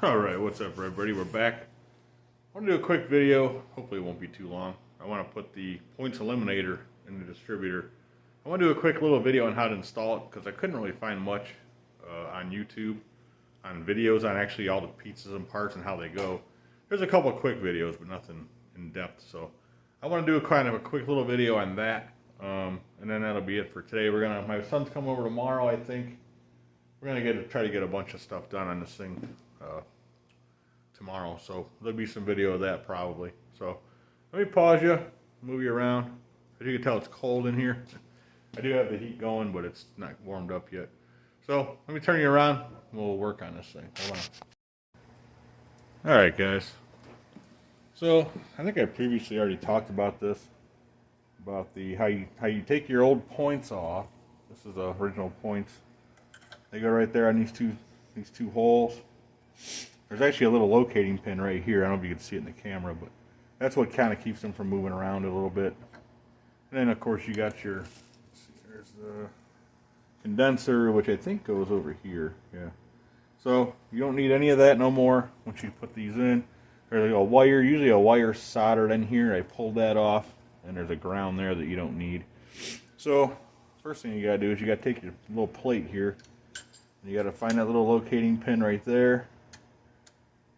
Alright, what's up everybody? We're back. I want to do a quick video. Hopefully it won't be too long. I want to put the points eliminator in the distributor. I want to do a quick little video on how to install it because I couldn't really find much on YouTube, on videos on actually all the pieces and parts and how they go. There's a couple of quick videos, but nothing in depth. So I want to do a kind of a quick little video on that, and then that'll be it for today. My son's coming over tomorrow, I think. We're gonna try to get a bunch of stuff done on this thing tomorrow, so there'll be some video of that probably. So let me pause you, move you around. As you can tell, it's cold in here. I do have the heat going, but it's not warmed up yet. So let me turn you around and we'll work on this thing. Hold on. Alright guys, so I think I previously already talked about this, about the how you take your old points off. This is the original points. They go right there on these two holes. There's actually a little locating pin right here. I don't know if you can see it in the camera, but that's what kind of keeps them from moving around a little bit. And then of course you got your, let's see, there's the condenser, which I think goes over here. Yeah. So you don't need any of that no more once you put these in. There's a wire, usually a wire soldered in here. I pulled that off, and there's a ground there that you don't need. So first thing you gotta do is you gotta take your little plate here. You got to find that little locating pin right there.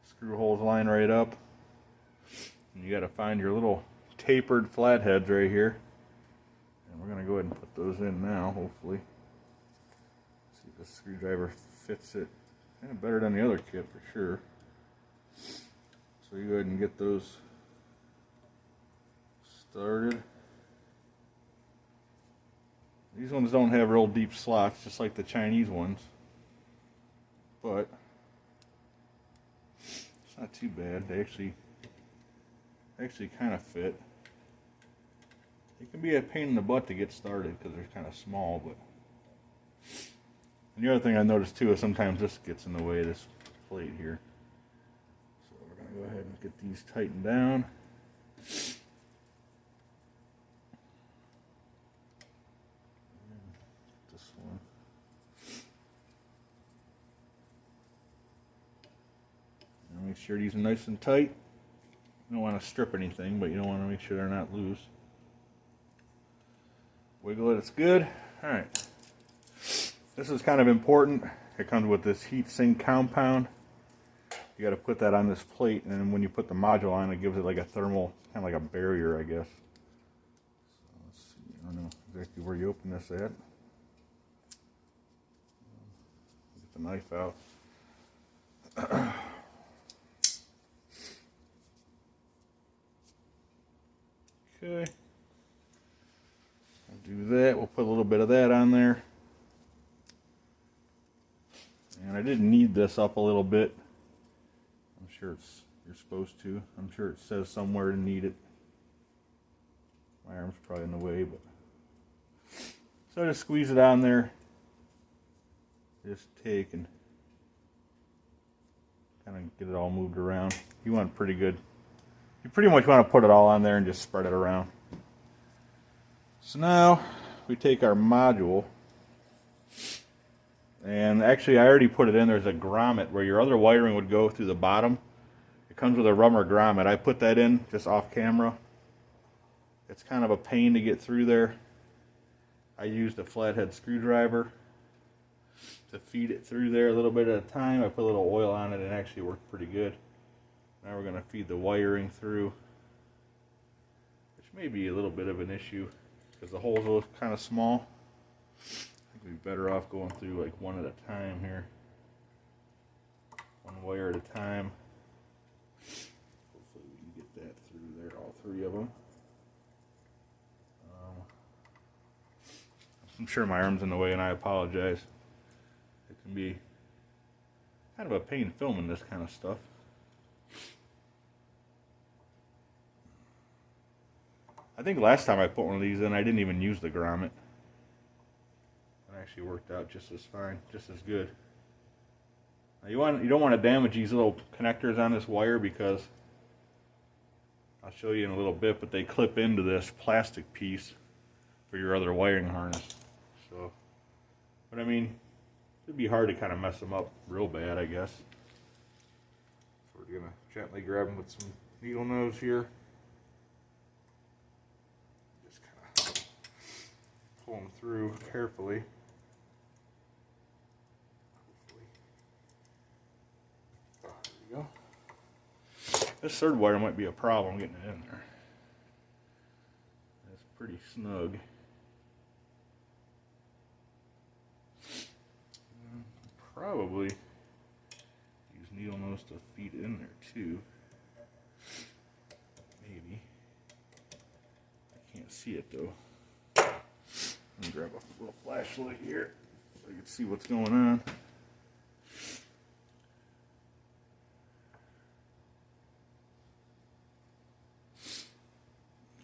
Screw holes line right up. And you got to find your little tapered flatheads right here. And we're going to go ahead and put those in now, hopefully. See if the screwdriver fits it. Kind of better than the other kit for sure. So you go ahead and get those started. These ones don't have real deep slots, just like the Chinese ones. But it's not too bad. They actually kind of fit. It can be a pain in the butt to get started because they're kind of small. But and the other thing I noticed too is sometimes this gets in the way of this plate here. So we're going to go ahead and get these tightened down. Make sure these are nice and tight. You don't want to strip anything, but you don't want to make sure they're not loose. Wiggle it, it's good. Alright. This is kind of important. It comes with this heat sink compound. You got to put that on this plate, and then when you put the module on, it gives it like a thermal, kind of like a barrier, I guess. So let's see, I don't know exactly where you open this at. Get the knife out. Okay, I'll do that. We'll put a little bit of that on there. And I did knead this up a little bit. I'm sure you're supposed to. I'm sure it says somewhere to knead it. My arm's probably in the way, but so I just squeeze it on there. Just take and kind of get it all moved around. You want pretty good. You pretty much want to put it all on there and just spread it around. So now we take our module, and actually I already put it in. There's a grommet where your other wiring would go through the bottom. It comes with a rubber grommet. I put that in just off camera. It's kind of a pain to get through there. I used a flathead screwdriver to feed it through there a little bit at a time. I put a little oil on it and it actually worked pretty good. Now we're going to feed the wiring through, which may be a little bit of an issue because the holes are kind of small. I think we'd be better off going through like one at a time here. One wire at a time. Hopefully we can get that through there, all three of them. I'm sure my arm's in the way and I apologize. It can be kind of a pain filming this kind of stuff. I think last time I put one of these in, I didn't even use the grommet. It actually worked out just as fine, just as good. Now you don't want to damage these little connectors on this wire because I'll show you in a little bit, but they clip into this plastic piece for your other wiring harness. So, but I mean, it'd be hard to kind of mess them up real bad, I guess. So we're going to gently grab them with some needle nose here. Just kind of pull them through carefully. Oh, there we go. This third wire might be a problem getting it in there. That's pretty snug. Probably use needle nose to feed it in there too. Maybe. I can't see it though. Let me grab a little flashlight here so you can see what's going on.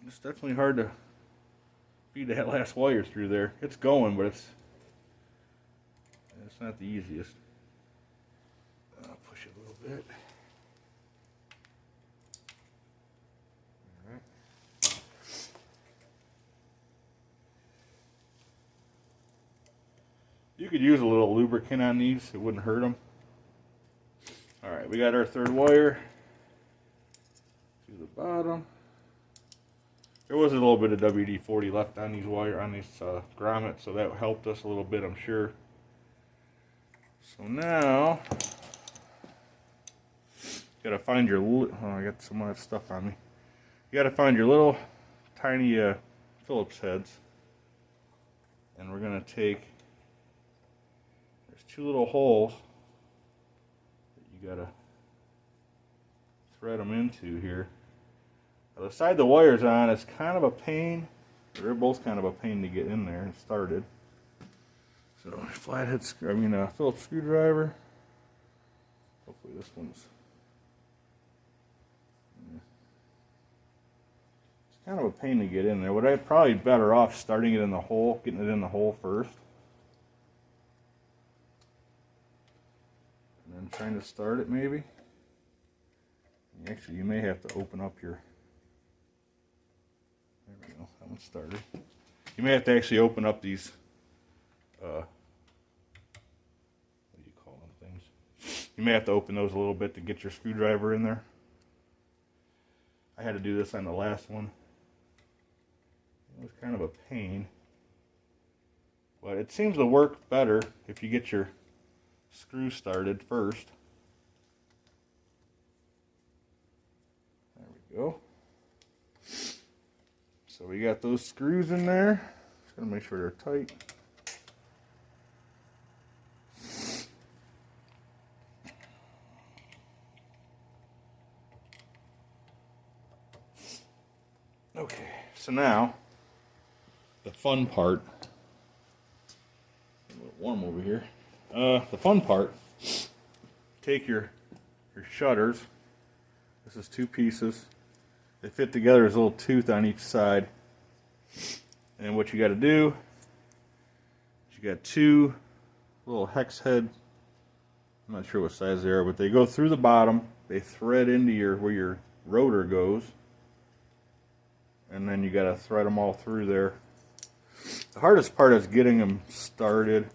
It's definitely hard to feed that last wire through there. It's going, but it's not the easiest. I'll push it a little bit. All right. You could use a little lubricant on these. It wouldn't hurt them. All right, we got our third wire to the bottom. There was a little bit of WD-40 left on these grommets, so that helped us a little bit, I'm sure. So now, you gotta find your, oh, I got some of that stuff on me. You gotta find your little tiny Phillips heads. And we're gonna take, there's two little holes that you gotta thread them into here. Now the side the wire's on is kind of a pain. They're both kind of a pain to get in there and started. So flathead, Phillips screwdriver. Hopefully this one's. It's kind of a pain to get in there. What I'd probably better off starting it in the hole, getting it in the hole first, and then trying to start it maybe. Actually, you may have to open up your. There we go. That one started. You may have to actually open up these. What do you call them things? You may have to open those a little bit to get your screwdriver in there. I had to do this on the last one. It was kind of a pain. But it seems to work better if you get your screw started first. There we go. So we got those screws in there. Just gotta make sure they're tight. Okay, so now the fun part. A little warm over here. The fun part. Take your shutters. This is two pieces. They fit together as a little tooth on each side. And what you got to do is you got two little hex head. I'm not sure what size they are, but they go through the bottom. They thread into where your rotor goes. And then you got to thread them all through there. The hardest part is getting them started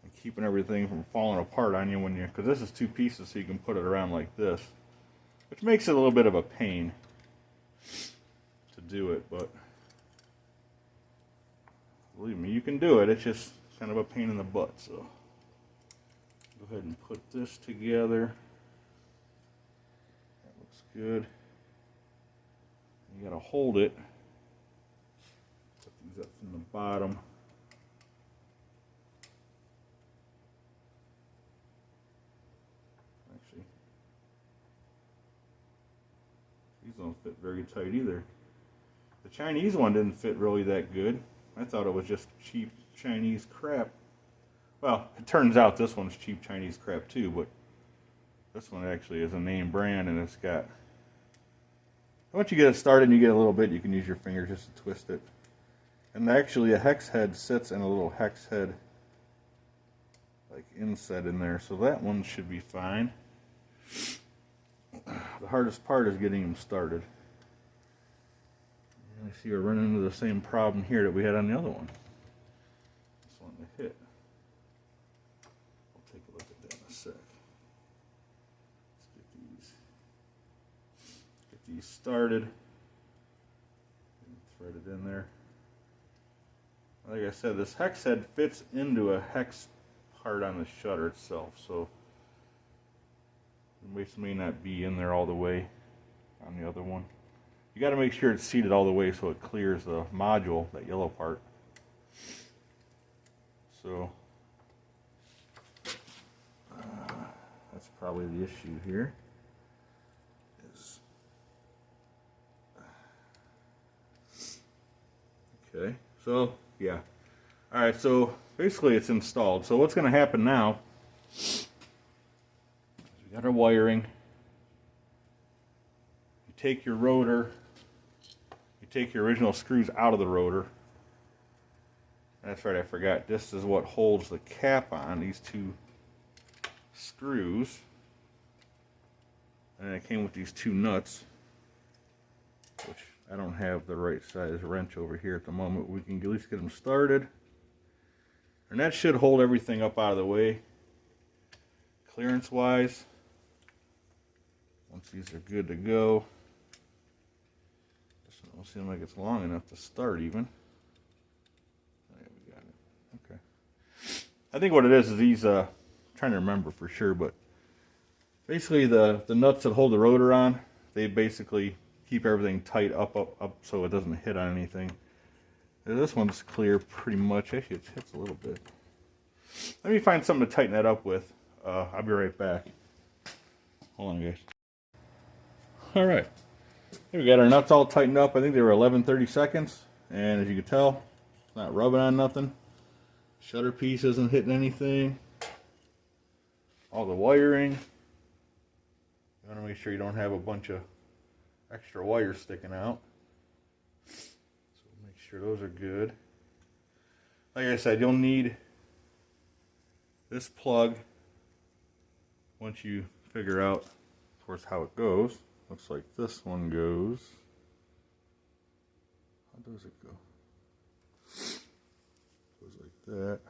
and keeping everything from falling apart on you because this is two pieces, so you can put it around like this, which makes it a little bit of a pain to do it, but believe me, you can do it. It's just kind of a pain in the butt. So go ahead and put this together. That looks good. You gotta hold it. Put these up from the bottom. Actually, these don't fit very tight either. The Chinese one didn't fit really that good. I thought it was just cheap Chinese crap. Well, it turns out this one's cheap Chinese crap too, but this one actually is a name brand, and it's got. Once you get it started and you get a little bit, you can use your fingers just to twist it. And actually a hex head sits in a little hex head like inset in there, so that one should be fine. The hardest part is getting them started. And I see we're running into the same problem here that we had on the other one. This one to hit. We'll take a look at that in a sec. these started. Thread it in there. Like I said, this hex head fits into a hex part on the shutter itself, so the waste may not be in there all the way on the other one. You got to make sure it's seated all the way so it clears the module, that yellow part. So that's probably the issue here. Okay, so yeah. Alright, so basically it's installed. So what's going to happen now is we got our wiring. You take your rotor, you take your original screws out of the rotor. That's right, I forgot. This is what holds the cap on, these two screws. And it came with these two nuts, which I don't have the right size wrench over here at the moment. We can at least get them started. And that should hold everything up out of the way, clearance wise. Once these are good to go. This don't seem like it's long enough to start even. There we got it. Okay. I think what it is these, I'm trying to remember for sure, but basically the nuts that hold the rotor on, they basically keep everything tight up so it doesn't hit on anything. This one's clear pretty much. Actually, it hits a little bit. Let me find something to tighten that up with. I'll be right back. Hold on, guys. All right. Here we got our nuts all tightened up. I think they were 11/32, and as you can tell, it's not rubbing on nothing. Shutter piece isn't hitting anything. All the wiring. You want to make sure you don't have a bunch of extra wires sticking out. So make sure those are good. Like I said, you'll need this plug once you figure out, of course, how it goes. Looks like this one goes. How does it go? Goes like that.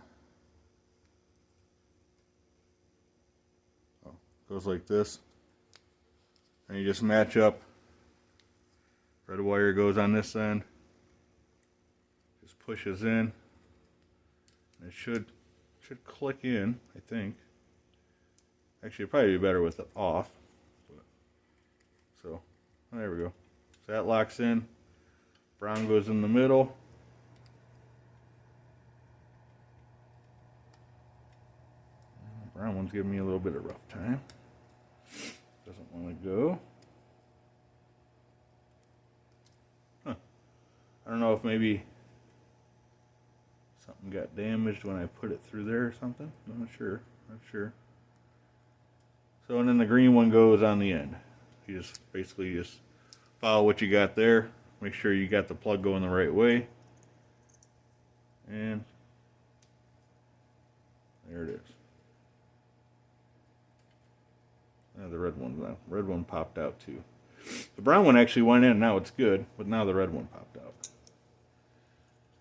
Oh, goes like this. And you just match up. Red wire goes on this end. Just pushes in. And it should click in, I think. Actually, it'd probably be better with it off. So, there we go. So that locks in. Brown goes in the middle. Brown one's giving me a little bit of rough time. Doesn't want to go. Huh. I don't know if maybe something got damaged when I put it through there or something. I'm not sure. Not sure. So, and then the green one goes on the end. You just basically just follow what you got there. Make sure you got the plug going the right way. And there it is. The red one popped out too. The brown one actually went in, now it's good, but now the red one popped out.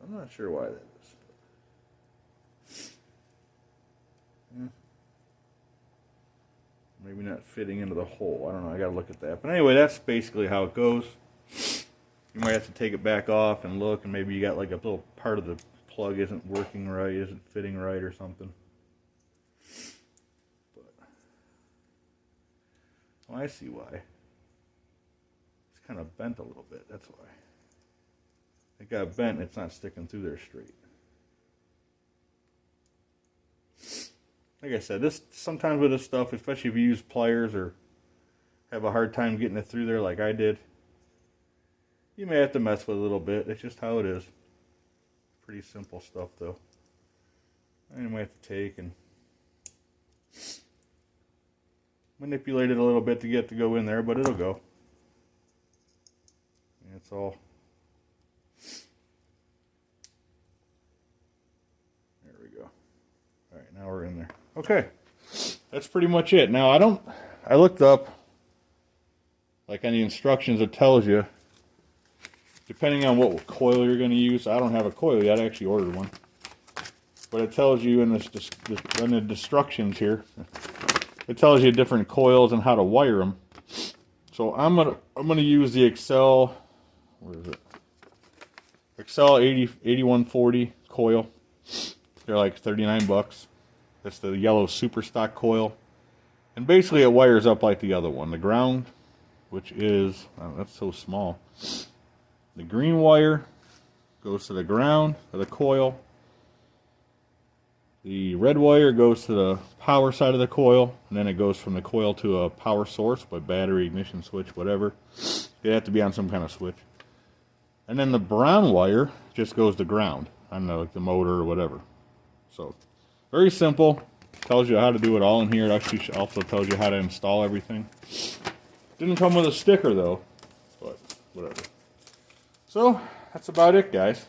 I'm not sure why that is. Yeah. Maybe not fitting into the hole. I don't know. I gotta look at that. But anyway, that's basically how it goes. You might have to take it back off and look, and maybe you got like a little part of the plug isn't working right, isn't fitting right or something. But oh, I see why. It's kind of bent a little bit. That's why. It got bent and it's not sticking through there straight. Like I said, this sometimes with this stuff, especially if you use pliers or have a hard time getting it through there like I did, you may have to mess with it a little bit. It's just how it is. Pretty simple stuff though. And you might have to take and manipulate it a little bit to get it to go in there, but it'll go. And it's all. There we go. All right, now we're in there. Okay, that's pretty much it. Now I looked up, like on the instructions, it tells you, depending on what coil you're going to use. I don't have a coil yet, I actually ordered one. But it tells you in in the instructions here, it tells you different coils and how to wire them. So I'm gonna use the accel. Where is it? Accel 8140 coil. They're like 39 bucks. That's the yellow super stock coil. And basically it wires up like the other one. The ground, which is, oh, that's so small. The green wire goes to the ground of the coil. The red wire goes to the power side of the coil, and then it goes from the coil to a power source, by battery, ignition switch, whatever. They have to be on some kind of switch. And then the brown wire just goes to ground on like the motor or whatever. So, very simple. Tells you how to do it all in here. It actually also tells you how to install everything. Didn't come with a sticker though, but whatever. So, that's about it, guys.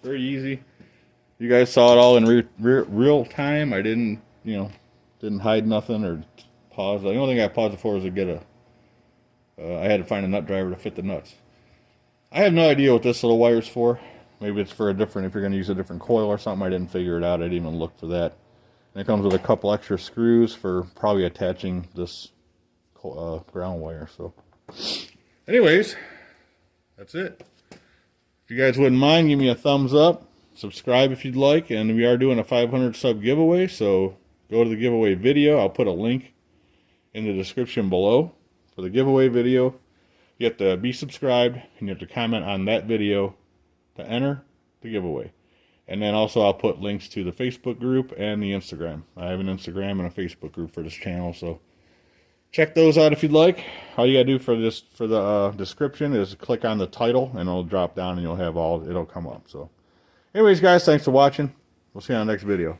Very easy. You guys saw it all in real time. I didn't, didn't hide nothing or pause. The only thing I paused it for was to get I had to find a nut driver to fit the nuts. I have no idea what this little wire's for. Maybe it's for if you're going to use a different coil or something. I didn't figure it out. I didn't even look for that. And it comes with a couple extra screws for probably attaching this ground wire. So, anyways, that's it. If you guys wouldn't mind, give me a thumbs up. Subscribe if you'd like, and we are doing a 500 sub giveaway, so go to the giveaway video. I'll put a link in the description below for the giveaway video. You have to be subscribed, and you have to comment on that video to enter the giveaway. And then also I'll put links to the Facebook group and the Instagram. I have an Instagram and a Facebook group for this channel, so check those out if you'd like. All you gotta do for the description is click on the title, and it'll drop down, and it'll come up. So. Anyways, guys, thanks for watching. We'll see you on the next video.